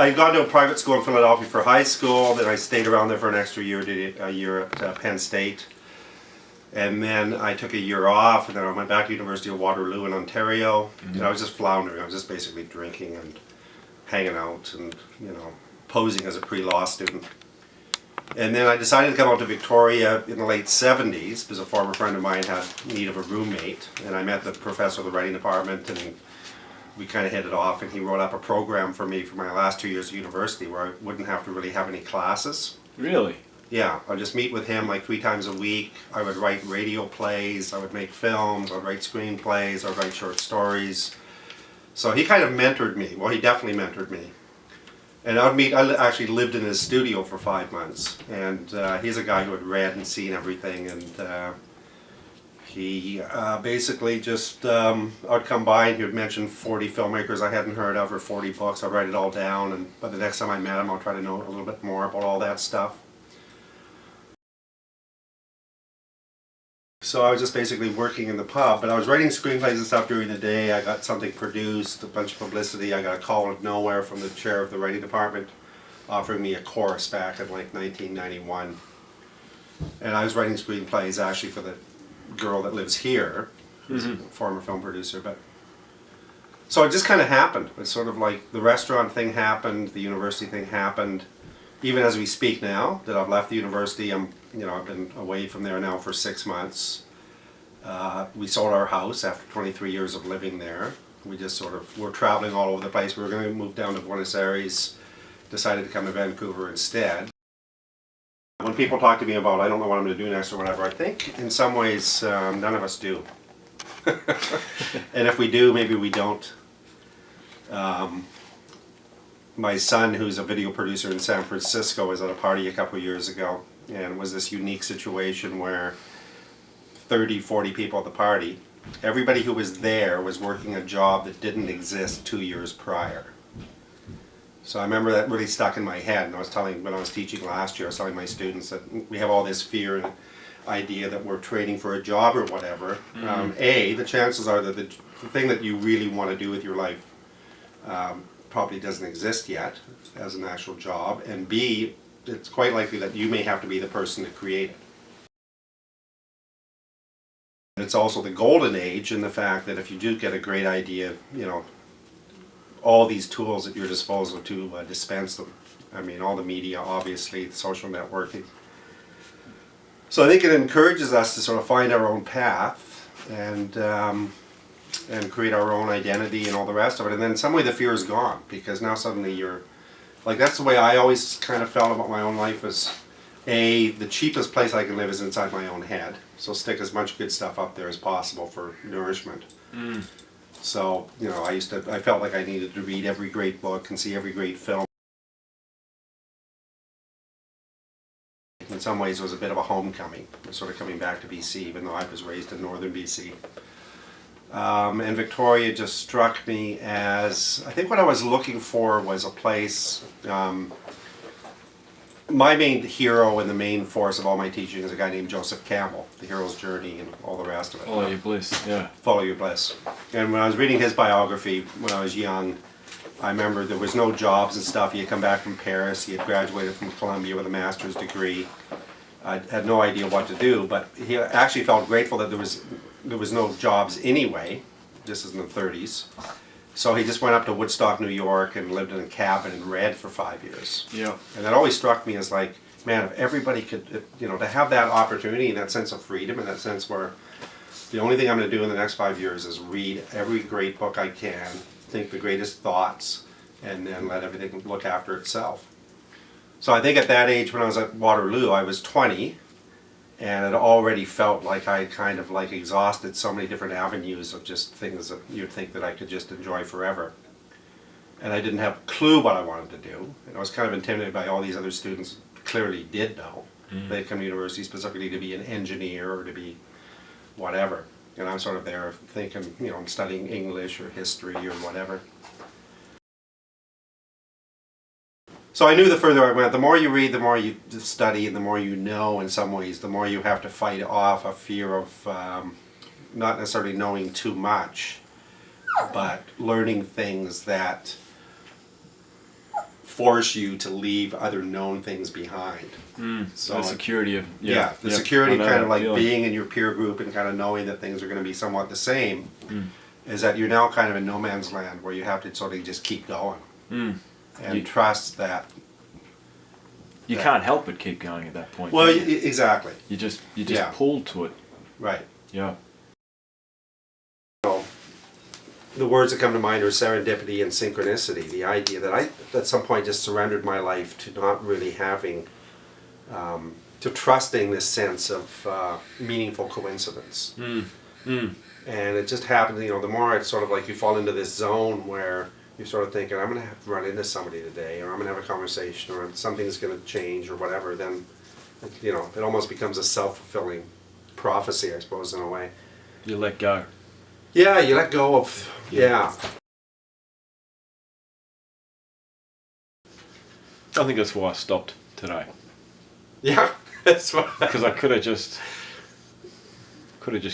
I'd gone to a private school in Philadelphia for high school, then I stayed around there for an extra year, did a year at Penn State. And then I took a year off, and then I went back to University of Waterloo in Ontario. And I was just floundering. I was just basically drinking and hanging out and, posing as a pre-law student. And then I decided to come out to Victoria in the late 70s because a former friend of mine had need of a roommate. And I met the professor of the writing department, and we kind of hit it off, and he wrote up a program for me for my last 2 years of university where I wouldn't have to really have any classes. Really? Yeah, I'd just meet with him like 3 times a week. I would write radio plays, I would make films, I would write screenplays, I would write short stories. So he kind of mentored me. Well, he definitely mentored me. And I actually lived in his studio for 5 months. And he's a guy who had read and seen everything. And he basically just, I'd come by and he would mention 40 filmmakers I hadn't heard of or 40 books. I'd write it all down. And by the next time I met him, I'll try to know a little bit more about all that stuff. So I was just basically working in the pub, but I was writing screenplays and stuff during the day. I got something produced, a bunch of publicity. I got a call out of nowhere from the chair of the writing department offering me a course back in like 1991. And I was writing screenplays actually for the girl that lives here, who's a former film producer. But so it just kind of happened. It's sort of like the restaurant thing happened, the university thing happened. Even as we speak now, that I've left the university, I've been away from there now for 6 months. We sold our house after 23 years of living there. We just we're traveling all over the place. We were going to move down to Buenos Aires, decided to come to Vancouver instead. When people talk to me about, I don't know what I'm going to do next or whatever, I think in some ways none of us do. And if we do, maybe we don't. My son, who's a video producer in San Francisco, was at a party a couple of years ago, and it was this unique situation where 30, 40 people at the party, everybody who was there was working a job that didn't exist 2 years prior. So I remember that really stuck in my head, and when I was teaching last year, I was telling my students that we have all this fear and idea that we're training for a job or whatever. The chances are that the thing that you really want to do with your life probably doesn't exist yet as an actual job, and B, it's quite likely that you may have to be the person to create it. It's also the golden age in the fact that if you do get a great idea, all these tools at your disposal to dispense them. I mean, all the media, obviously, the social networking. So I think it encourages us to sort of find our own path and create our own identity and all the rest of it. And then in some way the fear is gone, because now suddenly you're, like, that's the way I always kind of felt about my own life is, the cheapest place I can live is inside my own head. So stick as much good stuff up there as possible for nourishment. So, I felt like I needed to read every great book and see every great film. In some ways it was a bit of a homecoming. I was sort of coming back to BC, even though I was raised in northern BC. And Victoria just struck me as, I think what I was looking for was a place, my main hero and the main force of all my teaching is a guy named Joseph Campbell, The Hero's Journey and all the rest of it. Follow your bliss, yeah. Follow your bliss. And when I was reading his biography when I was young, I remember there was no jobs and stuff. He had come back from Paris, he had graduated from Columbia with a master's degree. I had no idea what to do, but he actually felt grateful that there was no jobs anyway. This is in the 30s. So he just went up to Woodstock, New York and lived in a cabin and read for 5 years. Yeah. And that always struck me as like, man, if everybody could, to have that opportunity and that sense of freedom and that sense where the only thing I'm going to do in the next 5 years is read every great book I can, think the greatest thoughts, and then let everything look after itself. So I think at that age when I was at Waterloo, I was 20. And it already felt like I kind of like exhausted so many different avenues of just things that you'd think that I could just enjoy forever. And I didn't have a clue what I wanted to do. And I was kind of intimidated by all these other students who clearly did know. They come to university specifically to be an engineer or to be whatever. And I'm sort of there thinking, I'm studying English or history or whatever. So I knew the further I went, the more you read, the more you study, and the more you know in some ways, the more you have to fight off a fear of not necessarily knowing too much, but learning things that force you to leave other known things behind. So the security of the security kind of like feeling. being in your peer group and kind of knowing that things are going to be somewhat the same, is that you're now kind of in no man's land where you have to sort of just keep going and trust that. You can't help but keep going at that point. Well, exactly. You just pulled to it. Right. Yeah. The words that come to mind are serendipity and synchronicity. The idea that I, at some point, just surrendered my life to not really having, to trusting this sense of meaningful coincidence. And it just happened, the more it's sort of like you fall into this zone where you're sort of thinking, I'm going to have to run into somebody today, or I'm going to have a conversation, or something's going to change, or whatever, then, it almost becomes a self-fulfilling prophecy, I suppose, in a way. You let go. Yeah, you let go of, I think that's why I stopped today. Yeah, that's what. Because I could have just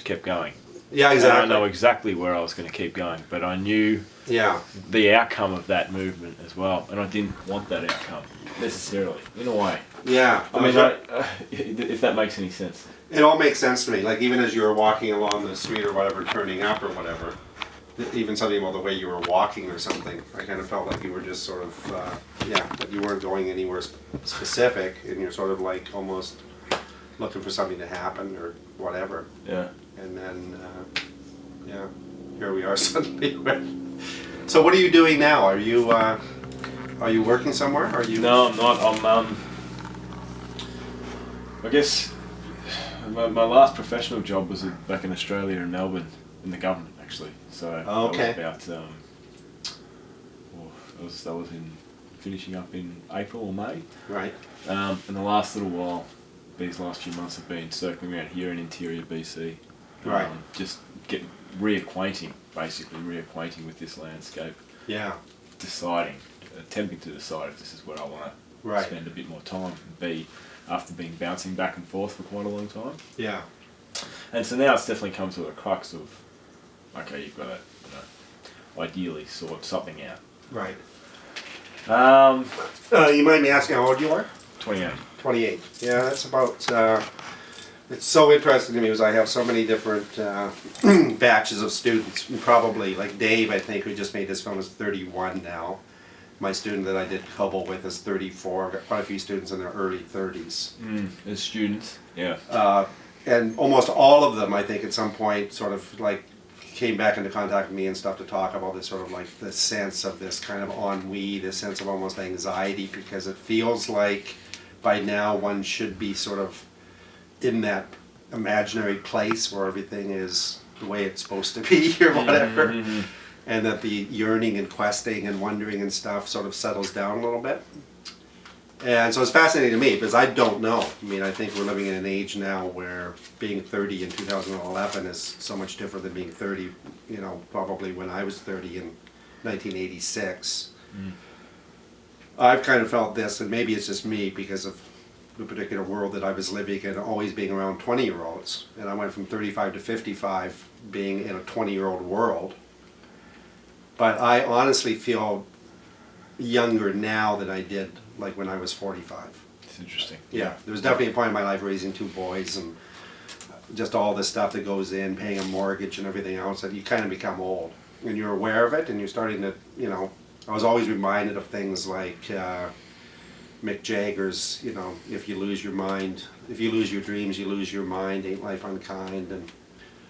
kept going. Yeah, exactly. And I know exactly where I was going to keep going, but I knew the outcome of that movement as well, and I didn't want that outcome necessarily, in a way. Yeah. I mean, if that makes any sense. It all makes sense to me. Like even as you were walking along the street or whatever, turning up or whatever, even something about the way you were walking or something, I kind of felt like you were just sort of, that you weren't going anywhere specific, and you're sort of like almost looking for something to happen or whatever. Yeah. And then, here we are suddenly. So what are you doing now? Are you working somewhere? Are you? No, I'm not. I guess my last professional job was back in Australia in Melbourne in the government actually. So okay. That was about that was in finishing up in April or May. Right. And the last little while, these last few months have been circling around here in interior BC. Right. Just reacquainting with this landscape. Yeah. Attempting to decide if this is where I want to spend a bit more time and be, after being bouncing back and forth for quite a long time. Yeah. And so now it's definitely come to the crux of, okay, you've got to, ideally sort something out. Right. You mind me asking how old you are? 28. 28. Yeah, that's about. It's so interesting to me because I have so many different batches of students. Probably like Dave, I think, who just made this film, is 31 now. My student that I did COBOL with is 34. I've got quite a few students in their early 30s. As students, yeah. And almost all of them, I think, at some point, sort of like came back into contact with me and stuff to talk about this sort of like the sense of this kind of ennui, this sense of almost anxiety, because it feels like by now one should be sort of in that imaginary place where everything is the way it's supposed to be or whatever. And that the yearning and questing and wondering and stuff sort of settles down a little bit. And so it's fascinating to me because I don't know. I mean, I think we're living in an age now where being 30 in 2011 is so much different than being 30, probably when I was 30 in 1986. I've kind of felt this, and maybe it's just me because of the particular world that I was living in, always being around 20-year-olds. And I went from 35 to 55 being in a 20-year-old world. But I honestly feel younger now than I did like when I was 45. It's interesting. Yeah, there was definitely a point in my life raising 2 boys and just all the stuff that goes in, paying a mortgage and everything else, that you kind of become old. And you're aware of it and you're starting to, I was always reminded of things like Mick Jagger's, if you lose your mind, if you lose your dreams, you lose your mind, ain't life unkind, and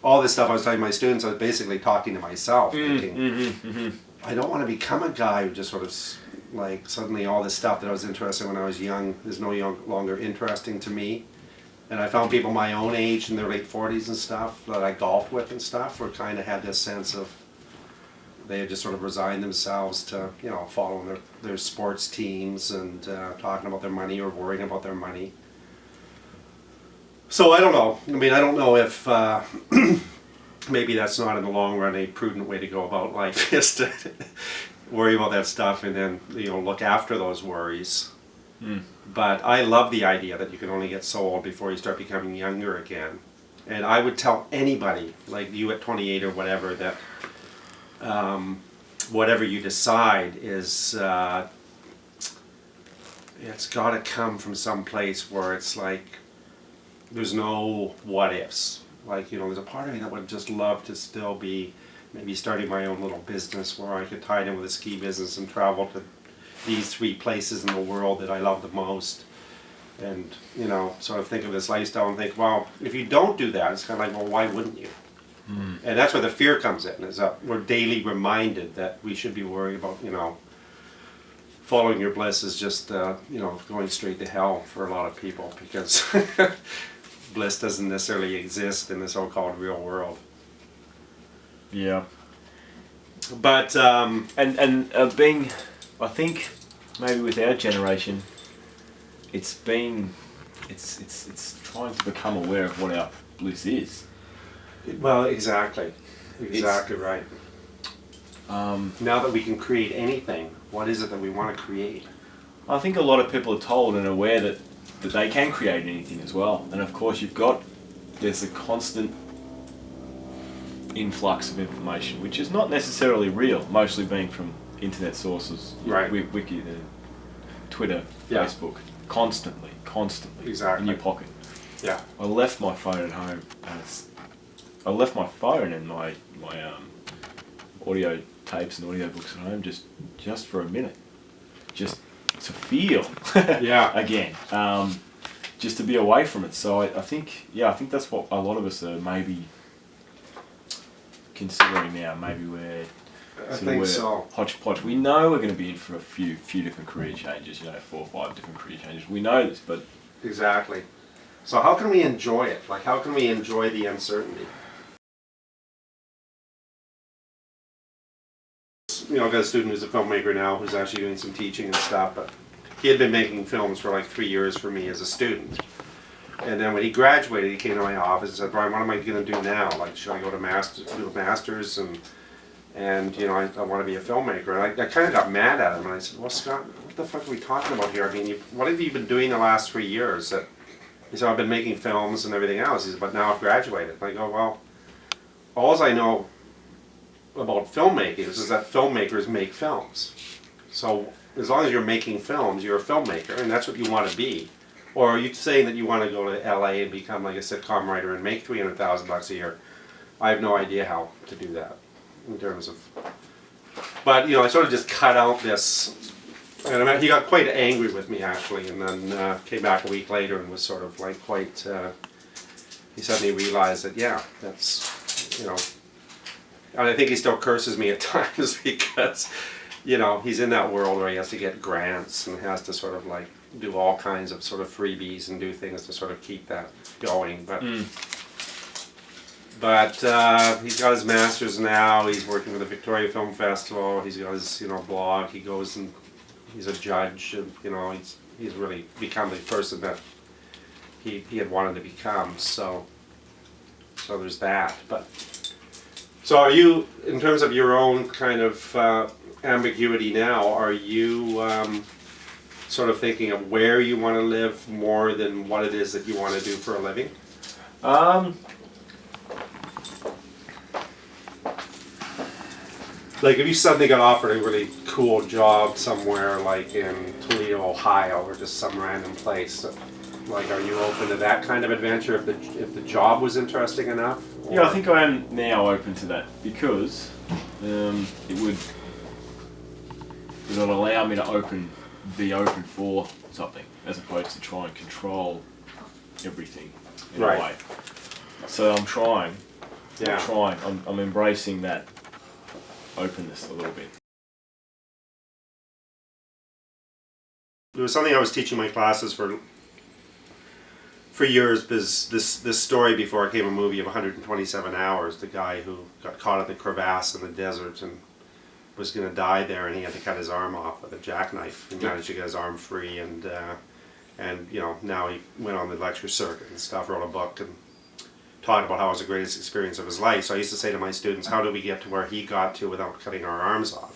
all this stuff I was telling my students. I was basically talking to myself, thinking, I don't want to become a guy who just sort of, like, suddenly all this stuff that I was interested in when I was young is no longer interesting to me. And I found people my own age in their late 40s and stuff that I golfed with and stuff were kind of had this sense of, they had just sort of resigned themselves to, following their sports teams and talking about their money or worrying about their money. So I don't know. I mean, I don't know if maybe that's not in the long run a prudent way to go about life, is to worry about that stuff and then, look after those worries. But I love the idea that you can only get so old before you start becoming younger again. And I would tell anybody, like you at 28 or whatever, that whatever you decide is it's got to come from some place where it's like there's no what ifs. Like, you know, there's a part of me that would just love to still be maybe starting my own little business where I could tie it in with a ski business and travel to these 3 places in the world that I love the most. And, you know, sort of think of this lifestyle and think, well, if you don't do that, it's kind of like, well, why wouldn't you? And that's where the fear comes in, is that we're daily reminded that we should be worried about, you know, following your bliss is just, you know, going straight to hell for a lot of people, because bliss doesn't necessarily exist in the so-called real world. Yeah. But, being, I think, maybe with our generation, it's trying to become aware of what our bliss is. well, exactly right. Now that we can create anything, what is it that we want to create? I think a lot of people are told and aware that they can create anything as well. And of course there's a constant influx of information, which is not necessarily real, mostly being from internet sources, right? Wiki, Twitter, Facebook, constantly in your pocket. Yeah. I left my phone at home. I left my phone and my audio tapes and audio books at home just for a minute, just to feel again, just to be away from it. So I think that's what a lot of us are maybe considering now. Maybe we're hodgepodge. We know we're going to be in for a few different career changes. You know, 4 or 5 different career changes. We know this, but exactly. So how can we enjoy it? Like, how can we enjoy the uncertainty? You know, I've got a student who's a filmmaker now who's actually doing some teaching and stuff, but he had been making films for like 3 years for me as a student. And then when he graduated, he came to my office and said, Brian, what am I going to do now? Like, should I go to do a master's? And you know, I want to be a filmmaker. And I kind of got mad at him, and I said, well, Scott, what the fuck are we talking about here? I mean, what have you been doing the last 3 years? He said, I've been making films and everything else. He said, but now I've graduated. And I go, well, all I know about filmmaking is that filmmakers make films. So as long as you're making films, you're a filmmaker, and that's what you want to be. Or are you saying that you want to go to LA and become like a sitcom writer and make $300,000 a year? I have no idea how to do that in terms of. But you know, I sort of just cut out this, and he got quite angry with me actually, and then came back a week later and was sort of like quite. He suddenly realized that that's, you know. And I think he still curses me at times because, you know, he's in that world where he has to get grants and has to sort of like do all kinds of sort of freebies and do things to sort of keep that going. But he's got his master's now. He's working with the Victoria Film Festival. He's got his, you know, blog. He goes and he's a judge. And, you know, he's really become the person that he had wanted to become. So there's that. But. So are you, in terms of your own kind of ambiguity now, are you sort of thinking of where you want to live more than what it is that you want to do for a living? Like if you suddenly got offered a really cool job somewhere like in Toledo, Ohio, or just some random place, like are you open to that kind of adventure if the job was interesting enough? Or? Yeah, I think I am now open to that because it would allow me to be open for something as opposed to try and control everything in a way. So I'm trying. Yeah. I'm embracing that openness a little bit. There was something I was teaching my classes for years, because this story before it became a movie of 127 Hours, the guy who got caught in the crevasse in the desert and was going to die there, and he had to cut his arm off with a jackknife. He managed to get his arm free, and you know, now he went on the lecture circuit and stuff, wrote a book and talked about how it was the greatest experience of his life. So I used to say to my students, how do we get to where he got to without cutting our arms off?